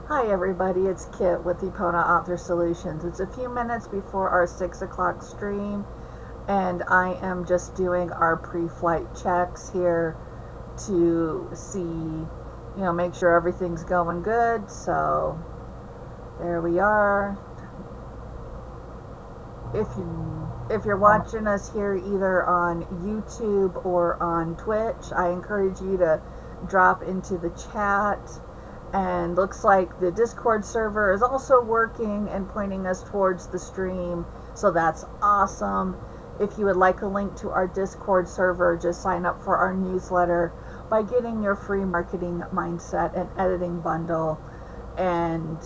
Hi everybody, it's Kit with Epona Author Solutions. It's a few minutes before our 6 o'clock stream, and I am just doing our pre-flight checks here to see, make sure everything's going good. So there we are. If you're watching us here either on YouTube or on Twitch, I encourage you to drop into the chat. And looks like the Discord server is also working and pointing us towards the stream, so that's awesome. If you would like a link to our Discord server, just sign up for our newsletter by getting your free marketing mindset and editing bundle, and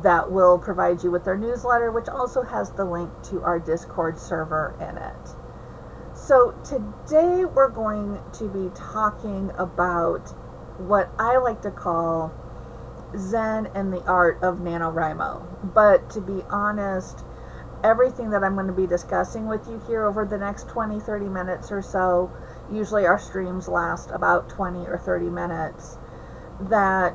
that will provide you with our newsletter, which also has the link to our Discord server in it. So today we're going to be talking about what I like to call Zen and the Art of NaNoWriMo. But to be honest, everything that I'm going to be discussing with you here over the next 20-30 minutes or so, usually our streams last about 20 or 30 minutes, that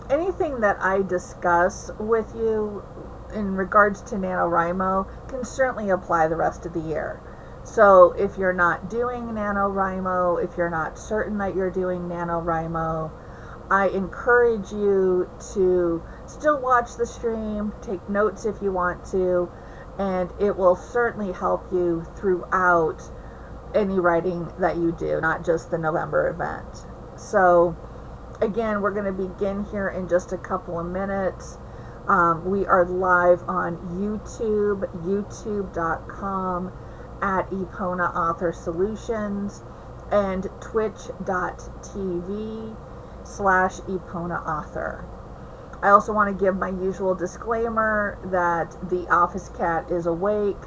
anything that I discuss with you in regards to NaNoWriMo can certainly apply the rest of the year. So if you're not doing NaNoWriMo, if you're not certain that you're doing NaNoWriMo, I encourage you to still watch the stream, take notes if you want to, and it will certainly help you throughout any writing that you do, not just the November event. So again, we're going to begin here in just a couple of minutes. We are live on YouTube, youtube.com at Epona Author Solutions, and twitch.tv/Epona Author. I also want to give my usual disclaimer that the office cat is awake,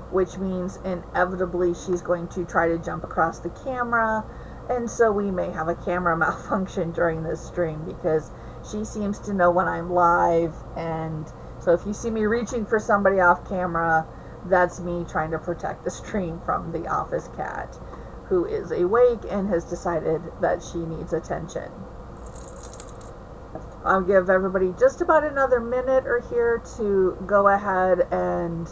which means inevitably she's going to try to jump across the camera, and so we may have a camera malfunction during this stream because she seems to know when I'm live. And so if you see me reaching for somebody off camera, that's me trying to protect the stream from the office cat, who is awake and has decided that she needs attention. I'll give everybody just about another minute or here to go ahead and,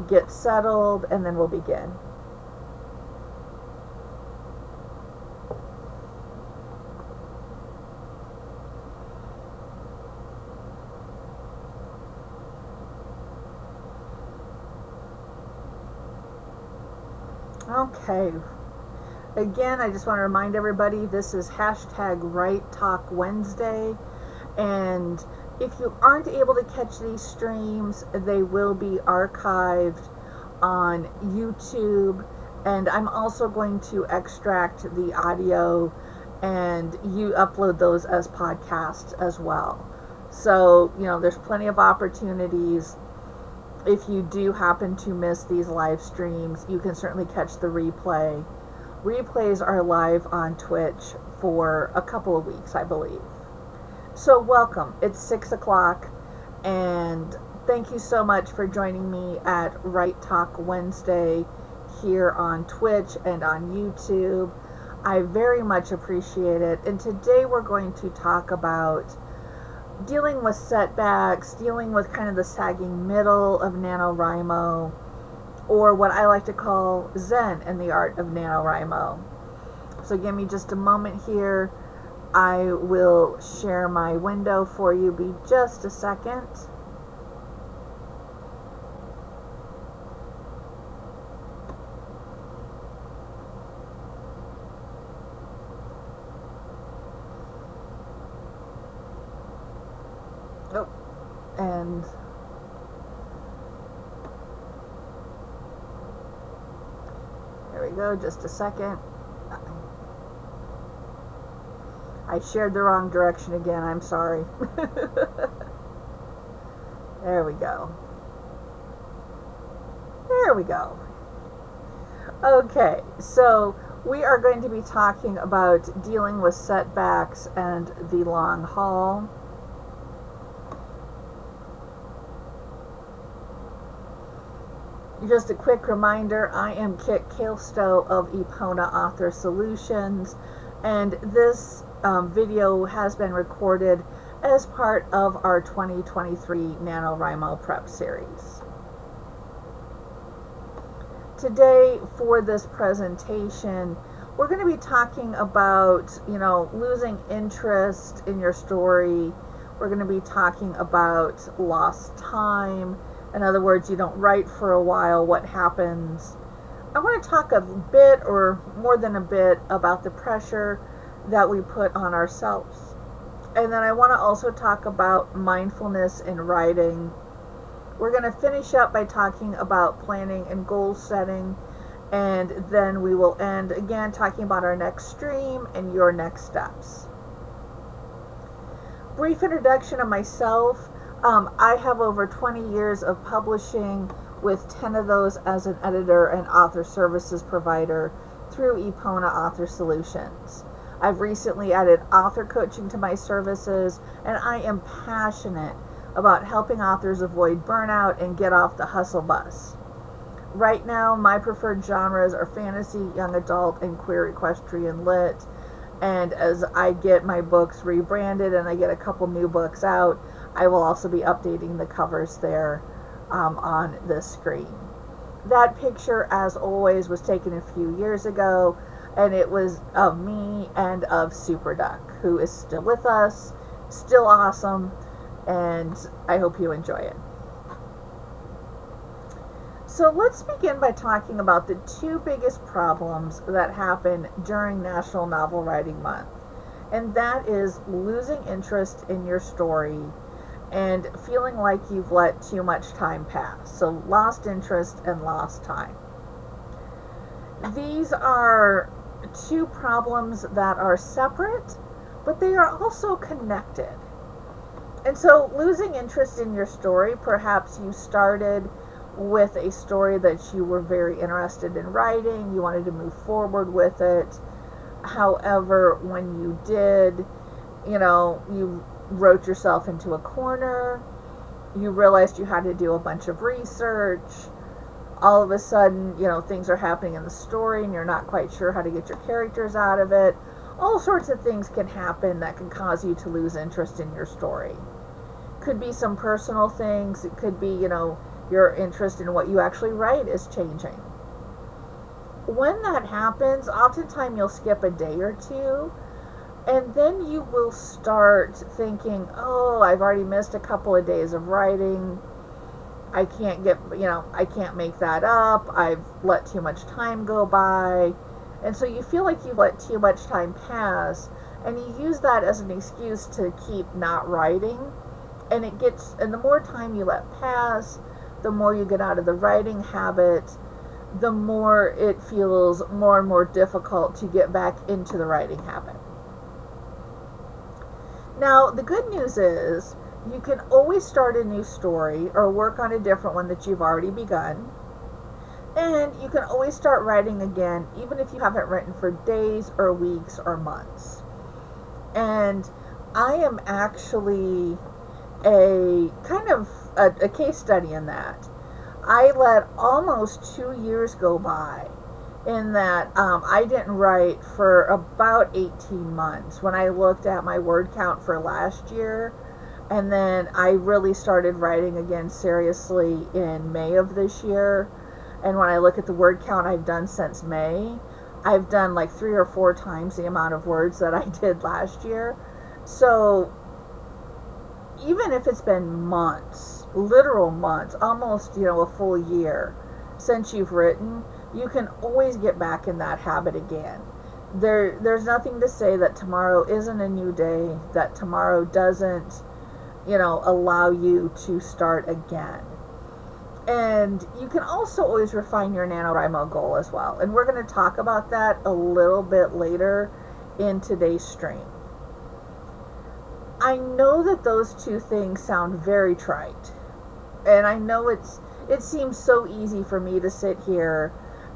get settled, and then we'll begin. Okay, again, I just want to remind everybody this is hashtag Write Talk Wednesday, and if you aren't able to catch these streams, they will be archived on YouTube, and I'm also going to extract the audio and you upload those as podcasts as well. So, there's plenty of opportunities. If you do happen to miss these live streams, you can certainly catch the replay. Replays are live on Twitch for a couple of weeks, I believe. So welcome. It's 6 o'clock, and thank you so much for joining me at Write Talk Wednesday here on Twitch and on YouTube. I very much appreciate it. And today we're going to talk about dealing with setbacks, dealing with kind of the sagging middle of NaNoWriMo, or what I like to call Zen and the Art of NaNoWriMo. So give me just a moment here. I will share my window for you. Be just a second. Oh, and there we go, just a second. I shared the wrong direction again, I'm sorry. There we go. There we go. Okay, so we are going to be talking about dealing with setbacks and the long haul. Just a quick reminder, I am Kit Kailstow of Epona Author Solutions, and this video has been recorded as part of our 2023 NaNoWriMo prep series. Today, for this presentation, we're going to be talking about, losing interest in your story. We're going to be talking about lost time. In other words, you don't write for a while, what happens. I want to talk a bit, or more than a bit, about the pressure that we put on ourselves. And then I want to also talk about mindfulness in writing. We're going to finish up by talking about planning and goal setting, and then we will end again talking about our next stream and your next steps. Brief introduction of myself. I have over 20 years of publishing, with 10 of those as an editor and author services provider through Epona Author Solutions. I've recently added author coaching to my services, and I am passionate about helping authors avoid burnout and get off the hustle bus. Right now, my preferred genres are fantasy, young adult, and queer equestrian lit. And as I get my books rebranded and I get a couple new books out, I will also be updating the covers there on this screen. That picture, as always, was taken a few years ago, and it was of me and of Super Duck, who is still with us, still awesome, and I hope you enjoy it. So let's begin by talking about the two biggest problems that happen during National Novel Writing Month, and that is losing interest in your story and feeling like you've let too much time pass. So lost interest and lost time. These are two problems that are separate, but they are also connected. And so losing interest in your story, perhaps you started with a story that you were very interested in writing, you wanted to move forward with it. However, when you did, you wrote yourself into a corner, you realized you had to do a bunch of research, all of a sudden, things are happening in the story and you're not quite sure how to get your characters out of it. All sorts of things can happen that can cause you to lose interest in your story. Could be some personal things, it could be, your interest in what you actually write is changing. When that happens, oftentimes you'll skip a day or two, and then you will start thinking, oh, I've already missed a couple of days of writing. I can't make that up. I've let too much time go by. And so you feel like you've let too much time pass, and you use that as an excuse to keep not writing. And the more time you let pass, the more you get out of the writing habit, the more it feels more and more difficult to get back into the writing habit. Now, the good news is you can always start a new story or work on a different one that you've already begun. And you can always start writing again, even if you haven't written for days or weeks or months. And I am actually a kind of a case study in that. I let almost 2 years go by in that I didn't write for about 18 months when I looked at my word count for last year, and then I really started writing again seriously in May of this year. And when I look at the word count I've done since May, I've done like 3 or 4 times the amount of words that I did last year. So even if it's been months, literal months, almost, a full year since you've written, you can always get back in that habit again. There's nothing to say that tomorrow isn't a new day, that tomorrow doesn't, allow you to start again. And you can also always refine your NaNoWriMo goal as well. And we're going to talk about that a little bit later in today's stream. I know that those two things sound very trite. And I know it seems so easy for me to sit here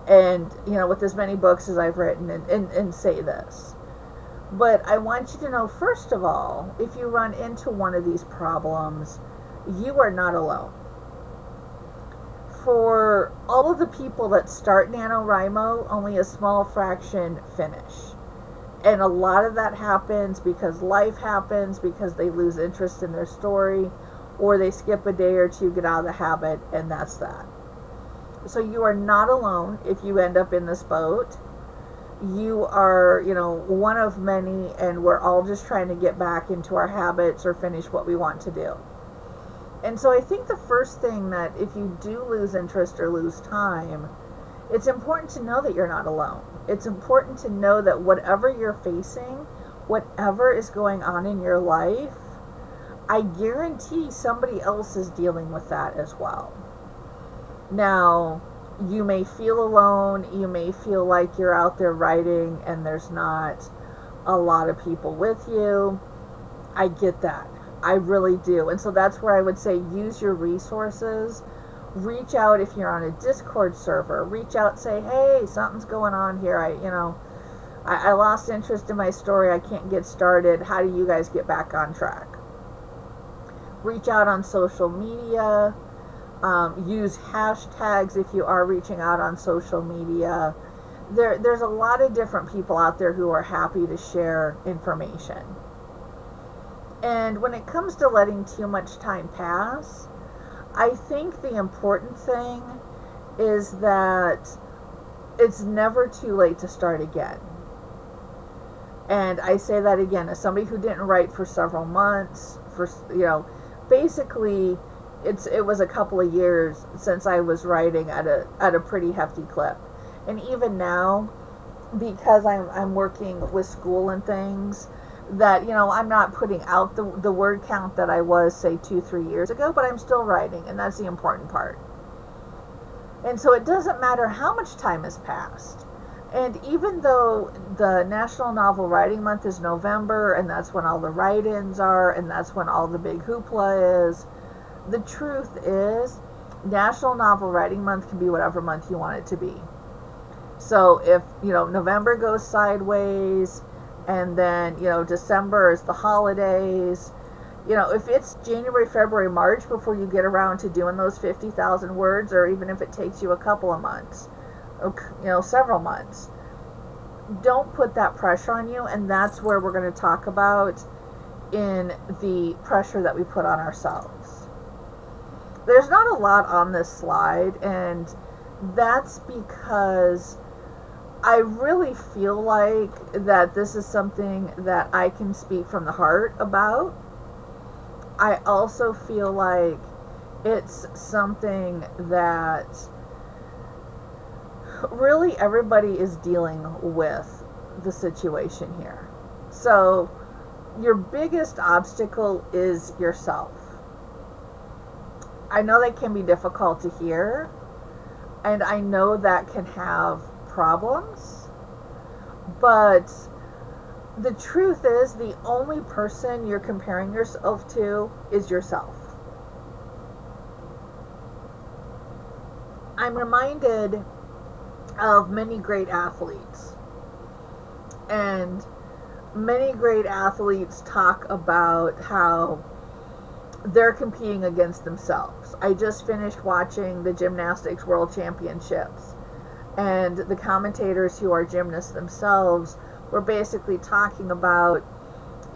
and, with as many books as I've written and say this. But I want you to know, first of all, if you run into one of these problems, you are not alone. For all of the people that start NaNoWriMo, only a small fraction finish. And a lot of that happens because life happens, because they lose interest in their story, or they skip a day or two, get out of the habit, and that's that. So you are not alone if you end up in this boat. You are, one of many, and we're all just trying to get back into our habits or finish what we want to do. And so I think the first thing, that if you do lose interest or lose time, it's important to know that you're not alone. It's important to know that whatever you're facing, whatever is going on in your life, I guarantee somebody else is dealing with that as well. Now, you may feel alone, you may feel like you're out there writing and there's not a lot of people with you. I get that. I really do. And so that's where I would say use your resources. Reach out if you're on a Discord server. Reach out, say, hey, something's going on here. I lost interest in my story. I can't get started. How do you guys get back on track? Reach out on social media. Use hashtags if you are reaching out on social media. There's a lot of different people out there who are happy to share information. And when it comes to letting too much time pass, I think the important thing is that it's never too late to start again. And I say that again as somebody who didn't write for several months, basically it was a couple of years since I was writing at a pretty hefty clip. And even now, because I'm working with school and things, that I'm not putting out the word count that I was, say, 2-3 years ago, but I'm still writing, and that's the important part. And so it doesn't matter how much time has passed. And even though the National Novel Writing Month is November, and that's when all the write-ins are, and that's when all the big hoopla is, the truth is National Novel Writing Month can be whatever month you want it to be. So if November goes sideways, and then December is the holidays, if it's January, February, March before you get around to doing those 50,000 words, or even if it takes you a couple of months, several months, don't put that pressure on you. And that's where we're going to talk about in the pressure that we put on ourselves. There's not a lot on this slide, and that's because I really feel like that this is something that I can speak from the heart about. I also feel like it's something that really everybody is dealing with the situation here. So your biggest obstacle is yourself. I know that can be difficult to hear, and I know that can have problems, but the truth is the only person you're comparing yourself to is yourself. I'm reminded of many great athletes, and many great athletes talk about how they're competing against themselves. I just finished watching the Gymnastics World Championships, and the commentators who are gymnasts themselves were basically talking about,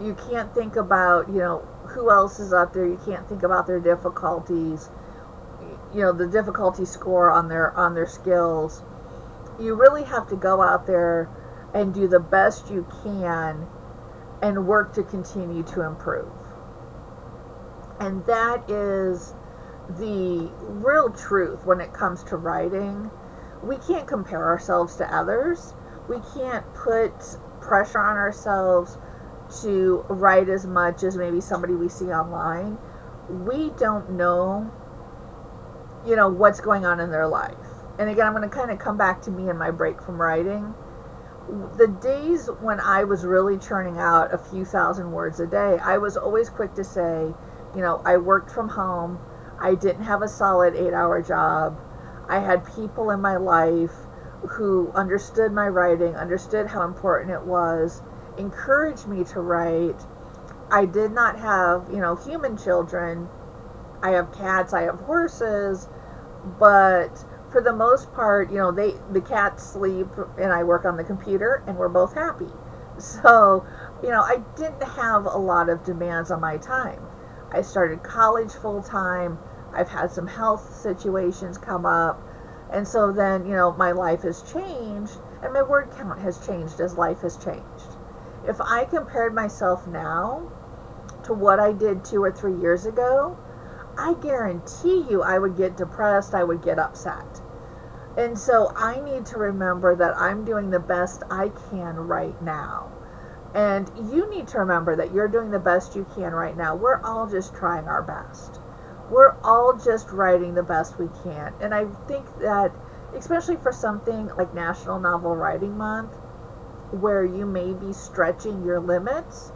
you can't think about, who else is up there. You can't think about their difficulties, the difficulty score on their skills. You really have to go out there and do the best you can and work to continue to improve. And that is the real truth when it comes to writing. We can't compare ourselves to others. We can't put pressure on ourselves to write as much as maybe somebody we see online. We don't know, what's going on in their life. And again, I'm going to kind of come back to me and my break from writing. The days when I was really churning out a few thousand words a day, I was always quick to say, I worked from home. I didn't have a solid 8-hour job. I had people in my life who understood my writing, understood how important it was, encouraged me to write. I did not have, human children. I have cats, I have horses, but for the most part, the cats sleep and I work on the computer and we're both happy. So, I didn't have a lot of demands on my time. I started college full time. I've had some health situations come up. And so then, my life has changed and my word count has changed as life has changed. If I compared myself now to what I did 2 or 3 years ago, I guarantee you I would get depressed, I would get upset. And so I need to remember that I'm doing the best I can right now. And you need to remember that you're doing the best you can right now. We're all just trying our best. We're all just writing the best we can. And I think that, especially for something like National Novel Writing Month, where you may be stretching your limits,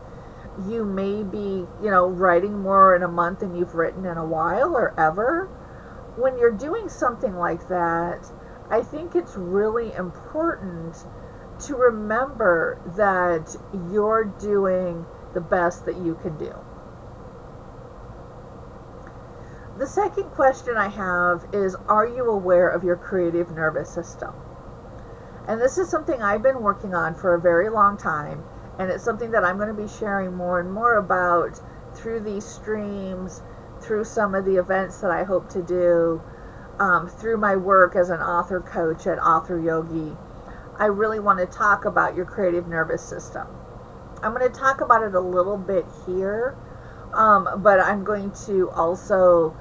you may be, writing more in a month than you've written in a while or ever. When you're doing something like that, I think it's really important to remember that you're doing the best that you can do. The second question I have is, are you aware of your creative nervous system? And this is something I've been working on for a very long time, and it's something that I'm going to be sharing more and more about through these streams, through some of the events that I hope to do, through my work as an author coach at Author Yogi. I really want to talk about your creative nervous system. I'm going to talk about it a little bit here, but I'm going to also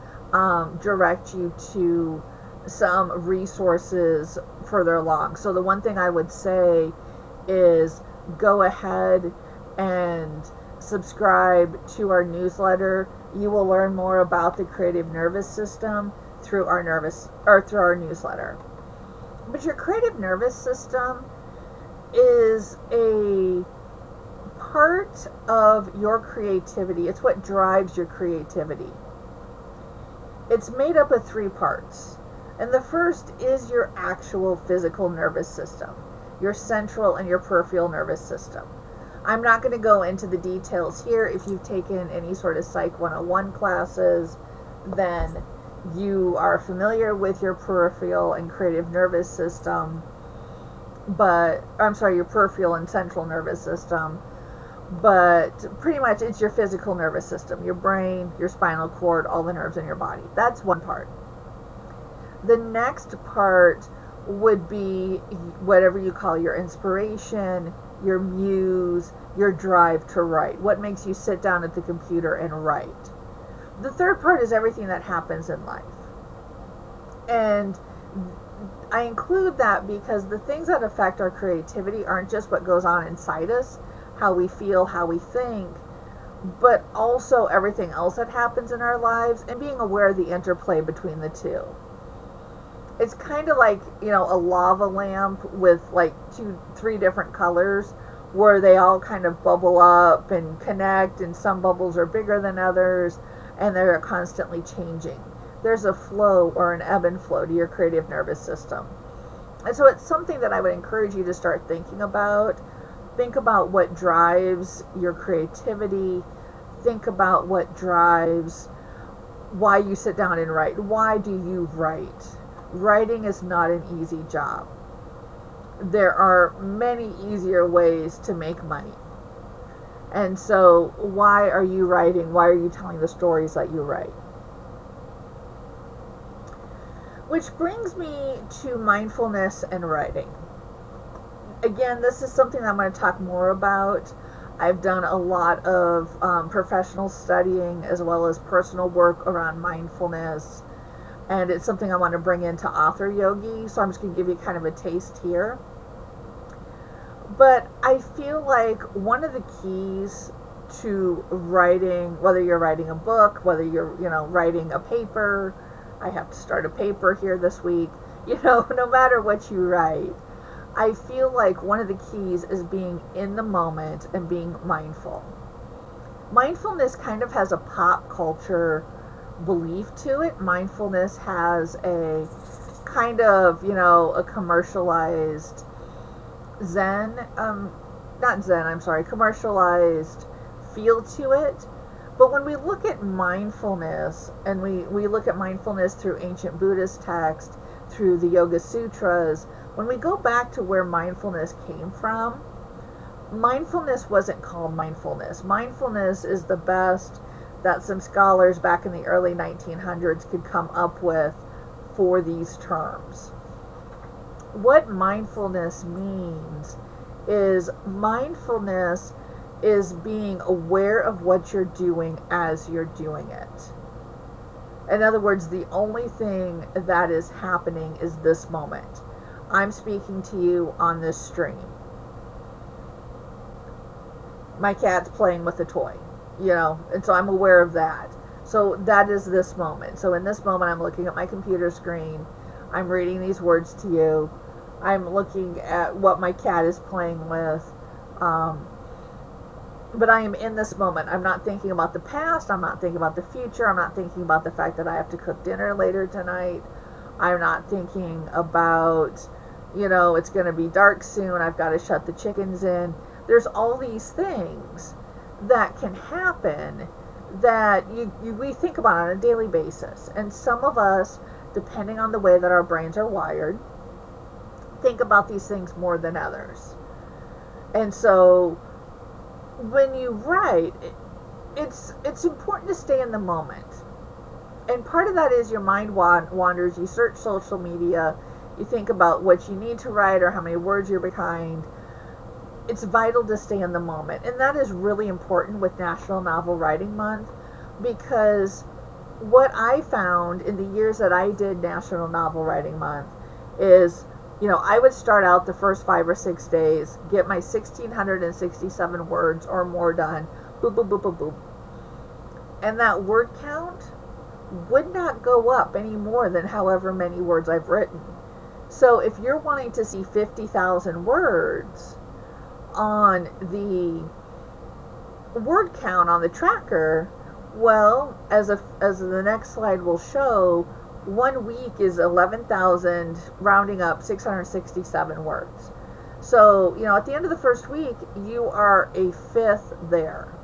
direct you to some resources further along. So the one thing I would say is go ahead and subscribe to our newsletter. You will learn more about the creative nervous system through our newsletter. But your creative nervous system is a part of your creativity. It's what drives your creativity. It's made up of 3 parts. And the first is your actual physical nervous system, your central and your peripheral nervous system. I'm not going to go into the details here. If you've taken any sort of Psych 101 classes, then you are familiar with your peripheral and creative nervous system, your peripheral and central nervous system, but pretty much it's your physical nervous system, your brain, your spinal cord, all the nerves in your body. That's one part. The next part would be whatever you call your inspiration, your muse, your drive to write. What makes you sit down at the computer and write? The third part is everything that happens in life. And I include that because the things that affect our creativity aren't just what goes on inside us, how we feel, how we think, but also everything else that happens in our lives and being aware of the interplay between the two. It's kind of like, a lava lamp with like 3 different colors where they all kind of bubble up and connect, and some bubbles are bigger than others and they're constantly changing. There's a flow or an ebb and flow to your creative nervous system. And so it's something that I would encourage you to start thinking about. Think about what drives your creativity. Think about what drives why you sit down and write. Why do you write? Writing is not an easy job. There are many easier ways to make money. And so why are you writing? Why are you telling the stories that you write? Which brings me to mindfulness and writing. Again, this is something I'm going to talk more about. I've done a lot of professional studying as well as personal work around mindfulness. And it's something I want to bring into Author Yogi. So I'm just going to give you kind of a taste here. But I feel like one of the keys to writing, whether you're writing a book, whether you're, writing a paper, I have to start a paper here this week, no matter what you write, I feel like one of the keys is being in the moment and being mindful. Mindfulness kind of has a pop culture belief to it. Mindfulness has a kind of, a commercialized commercialized feel to it. But when we look at mindfulness, and we look at mindfulness through ancient Buddhist text, through the Yoga Sutras, when we go back to where mindfulness came from, mindfulness wasn't called mindfulness. Mindfulness is the best that some scholars back in the early 1900s could come up with for these terms. What mindfulness means is mindfulness is being aware of what you're doing as you're doing it. In other words, the only thing that is happening is this moment. I'm speaking to you on this stream. My cat's playing with a toy, and so I'm aware of that. So that is this moment. So in this moment, I'm looking at my computer screen. I'm reading these words to you. I'm looking at what my cat is playing with. But I am in this moment. I'm not thinking about the past. I'm not thinking about the future. I'm not thinking about the fact that I have to cook dinner later tonight. I'm not thinking about, it's going to be dark soon. I've got to shut the chickens in. There's all these things that can happen that we think about on a daily basis. And some of us, depending on the way that our brains are wired, think about these things more than others. And so when you write, it's important to stay in the moment. And part of that is your mind wanders. You search social media. You think about what you need to write or how many words you're behind. It's vital to stay in the moment. And that is really important with National Novel Writing Month, because what I found in the years that I did National Novel Writing Month is, I would start out the first 5 or 6 days, get my 1,667 words or more done, boop, boop, boop, boop, boop. And that word count would not go up any more than however many words I've written. So if you're wanting to see 50,000 words on the word count on the tracker, well, as the next slide will show, 1 week is 11,000, rounding up 667 words. So, at the end of the first week, you are a fifth there.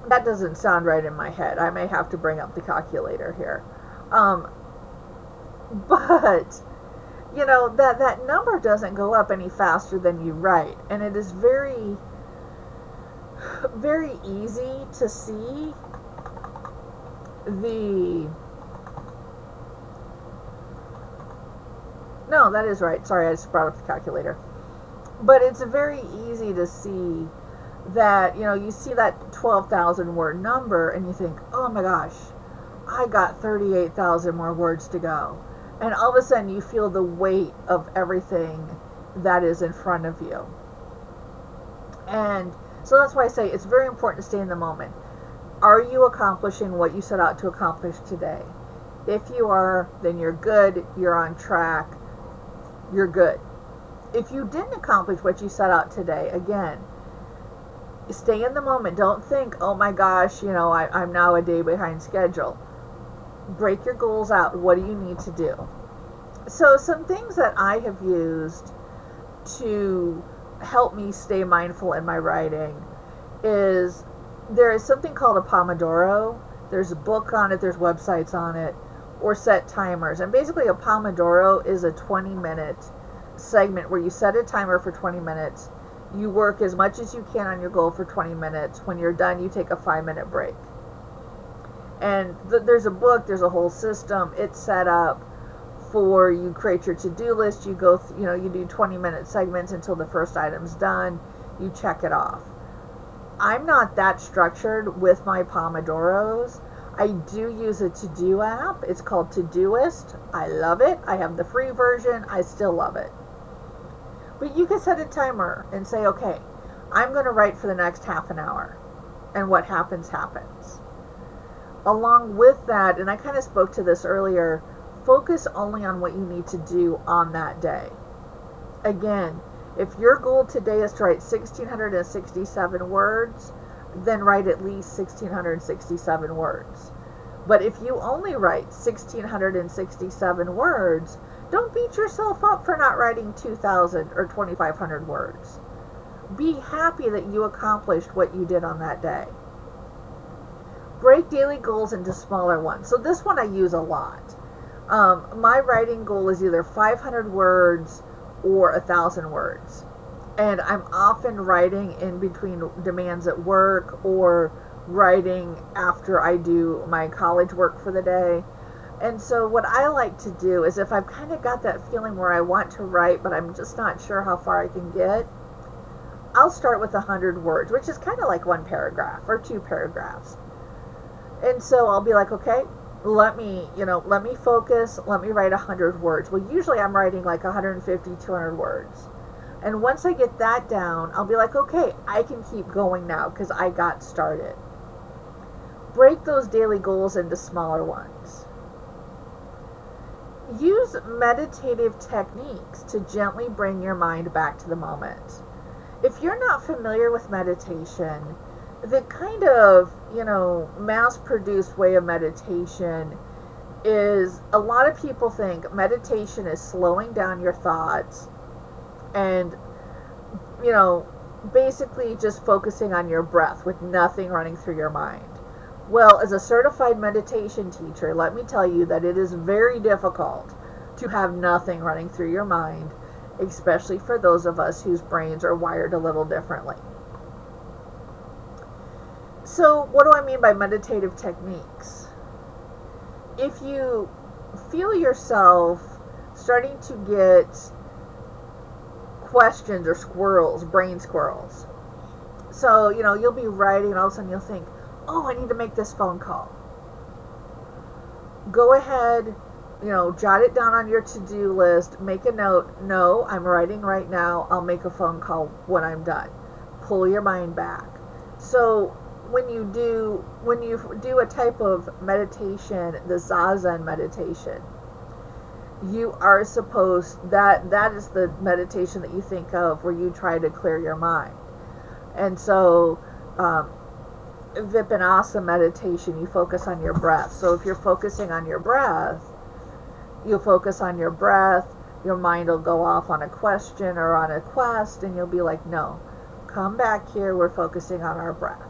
That doesn't sound right in my head. I may have to bring up the calculator here. But, that number doesn't go up any faster than you write. And it is very, very easy to see no, that is right. Sorry, I just brought up the calculator. But it's very easy to see that, you see that 12,000 word number and you think, oh my gosh, I got 38,000 more words to go. And all of a sudden you feel the weight of everything that is in front of you. And so that's why I say it's very important to stay in the moment. Are you accomplishing what you set out to accomplish today? If you are, then you're good, you're on track, you're good. If you didn't accomplish what you set out today, again, stay in the moment. Don't think, oh my gosh, I'm now a day behind schedule. Break your goals out. What do you need to do? So some things that I have used to help me stay mindful in my writing is there is something called a Pomodoro. There's a book on it, there's websites on it, or set timers. And basically a Pomodoro is a 20-minute segment where you set a timer for 20 minutes. You work as much as you can on your goal for 20 minutes. When you're done, you take a 5-minute break. And there's a book, there's a whole system. It's set up for you create your to-do list. You go, you do 20-minute segments until the first item's done. You check it off. I'm not that structured with my Pomodoros. I do use a to-do app. It's called Todoist. I love it. I have the free version. I still love it. But you can set a timer and say, okay, I'm going to write for the next half an hour. And what happens, happens. Along with that, and I kind of spoke to this earlier, focus only on what you need to do on that day. Again, if your goal today is to write 1,667 words, then write at least 1,667 words. But if you only write 1,667 words, don't beat yourself up for not writing 2,000 or 2,500 words. Be happy that you accomplished what you did on that day. Break daily goals into smaller ones. So this one I use a lot. My writing goal is either 500 words or 1,000 words. And I'm often writing in between demands at work or writing after I do my college work for the day. And so what I like to do is, if I've kind of got that feeling where I want to write, but I'm just not sure how far I can get, I'll start with 100 words, which is kind of like one paragraph or two paragraphs. And so I'll be like, okay, let me focus, let me write 100 words. Well, usually I'm writing like 150, 200 words. And once I get that down, I'll be like, okay, I can keep going now because I got started. Break those daily goals into smaller ones. Use meditative techniques to gently bring your mind back to the moment. If you're not familiar with meditation, the kind of, mass-produced way of meditation is, a lot of people think meditation is slowing down your thoughts and, basically just focusing on your breath with nothing running through your mind. Well, as a certified meditation teacher, let me tell you that it is very difficult to have nothing running through your mind, especially for those of us whose brains are wired a little differently. So, what do I mean by meditative techniques? If you feel yourself starting to get questions or squirrels, brain squirrels. So, you'll be writing and all of a sudden you'll think, oh, I need to make this phone call. Go ahead, jot it down on your to-do list, make a note. No, I'm writing right now. I'll make a phone call when I'm done. Pull your mind back. So when you do a type of meditation, the Zazen meditation, you are supposed, that is the meditation that you think of where you try to clear your mind. And so, Vipassana meditation, you focus on your breath. So if you're focusing on your breath, you'll focus on your breath, your mind will go off on a question or on a quest, and you'll be like, no, come back here, we're focusing on our breath.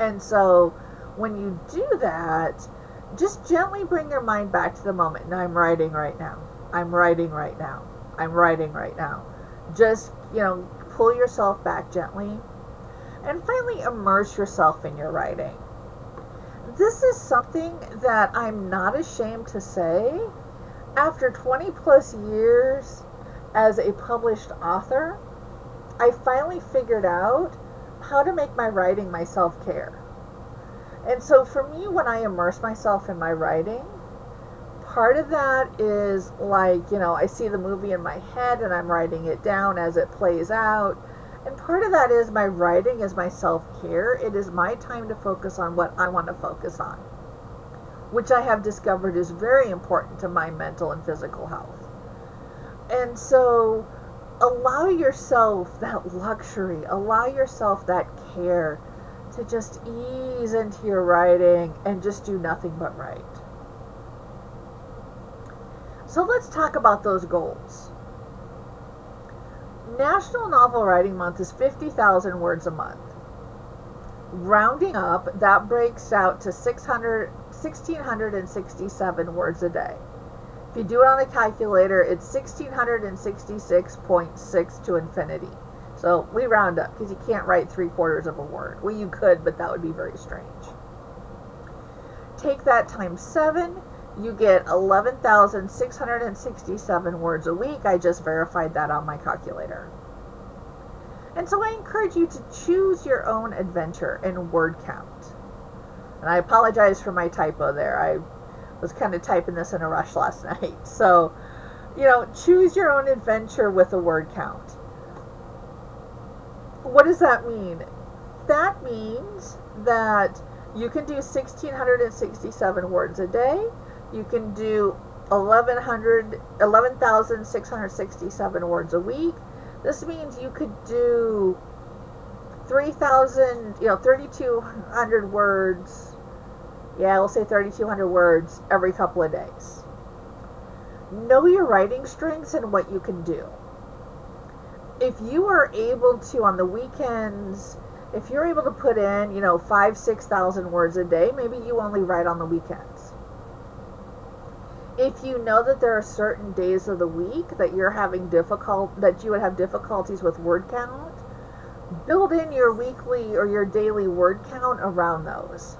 And so when you do that, just gently bring your mind back to the moment. Now, I'm writing right now. I'm writing right now. I'm writing right now. Just, pull yourself back gently. And finally, immerse yourself in your writing. This is something that I'm not ashamed to say. After 20 plus years as a published author, I finally figured out how to make my writing my self-care. And so for me, when I immerse myself in my writing, part of that is like, I see the movie in my head and I'm writing it down as it plays out. And part of that is my writing is my self-care. It is my time to focus on what I want to focus on, which I have discovered is very important to my mental and physical health. And so allow yourself that luxury, allow yourself that care to just ease into your writing and just do nothing but write. So let's talk about those goals. National Novel Writing Month is 50,000 words a month. Rounding up, that breaks out to 1,667 words a day. If you do it on a calculator, it's 1,666.6 to infinity. So we round up because you can't write 3/4 of a word. Well, you could, but that would be very strange. Take that times 7, you get 11,667 words a week. I just verified that on my calculator. And so I encourage you to choose your own adventure and word count. And I apologize for my typo there. I was kind of typing this in a rush last night. So, choose your own adventure with a word count. What does that mean? That means that you can do 1,667 words a day. You can do 11,667 words a week. This means you could do 3,200 words. Yeah, we'll say 3,200 words every couple of days. Know your writing strengths and what you can do. If you are able to, on the weekends, if you're able to put in, 5,000, 6,000 words a day, maybe you only write on the weekends. if you know that there are certain days of the week that that you would have difficulties with word count, build in your weekly or your daily word count around those.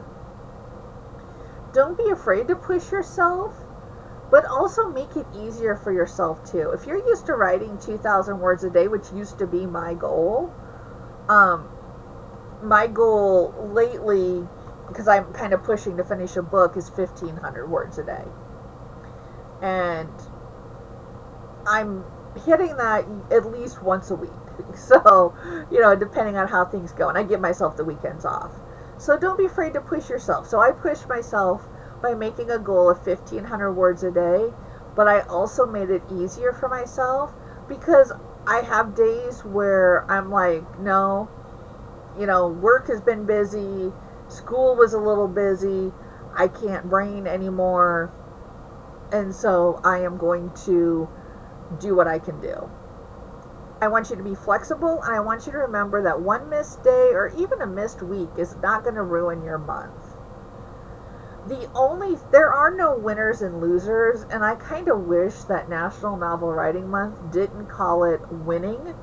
Don't be afraid to push yourself, but also make it easier for yourself too. If you're used to writing 2,000 words a day, which used to be my goal lately, because I'm kind of pushing to finish a book, is 1,500 words a day. And I'm hitting that at least once a week. So, depending on how things go. And I give myself the weekends off. So don't be afraid to push yourself. So I push myself by making a goal of 1,500 words a day. But I also made it easier for myself because I have days where I'm like, no, work has been busy. School was a little busy. I can't brain anymore. And so I am going to do what I can do. I want you to be flexible, and I want you to remember that one missed day or even a missed week is not going to ruin your month. There are no winners and losers, and I kind of wish that National Novel Writing Month didn't call it winning.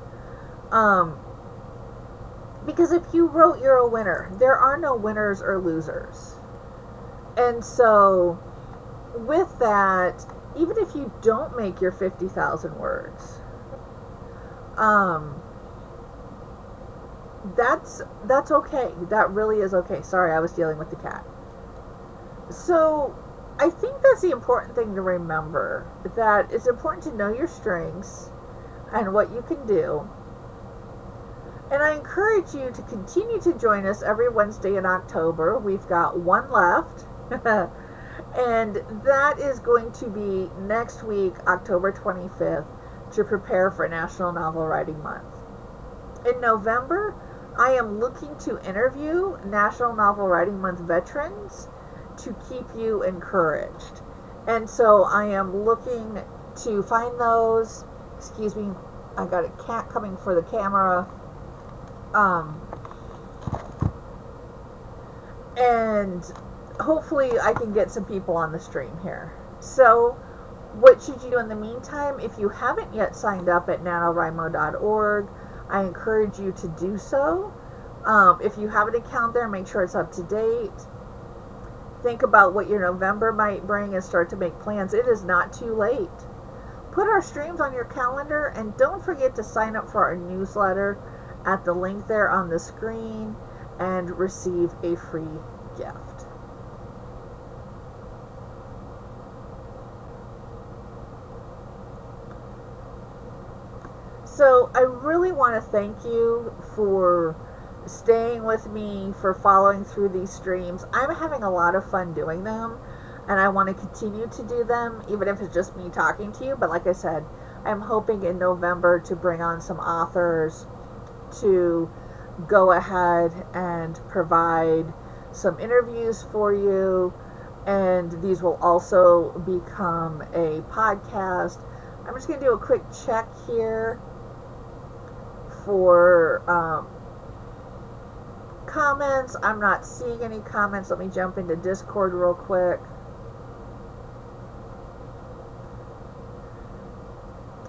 Because if you wrote, you're a winner. There are no winners or losers. And so with that, even if you don't make your 50,000 words, that's okay. That really is okay. Sorry, I was dealing with the cat. So I think that's the important thing to remember, that it's important to know your strengths and what you can do. And I encourage you to continue to join us every Wednesday in October. We've got one left. And that is going to be next week, October 25th, to prepare for National Novel Writing Month. In November, I am looking to interview National Novel Writing Month veterans to keep you encouraged. And so I am looking to find those. Excuse me, I got a cat coming for the camera. And hopefully I can get some people on the stream here. So what should you do in the meantime? If you haven't yet signed up at NaNoWriMo.org, I encourage you to do so. If you have an account there, make sure it's up to date. Think about what your November might bring and start to make plans. It is not too late. Put our streams on your calendar, and don't forget to sign up for our newsletter at the link there on the screen and receive a free gift. So I really want to thank you for staying with me, for following through these streams. I'm having a lot of fun doing them, and I want to continue to do them, even if it's just me talking to you. But like I said, I'm hoping in November to bring on some authors to go ahead and provide some interviews for you, and these will also become a podcast. I'm just going to do a quick check here for comments. I'm not seeing any comments. Let me jump into Discord real quick.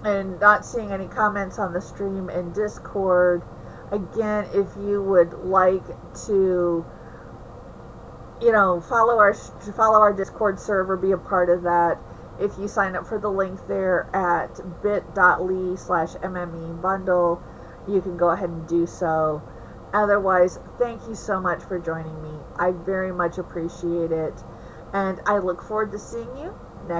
And not seeing any comments on the stream in Discord. Again, if you would like to, follow our Discord server, be a part of that. If you sign up for the link there at bit.ly/MME bundle, you can go ahead and do so. Otherwise, thank you so much for joining me. I very much appreciate it. And I look forward to seeing you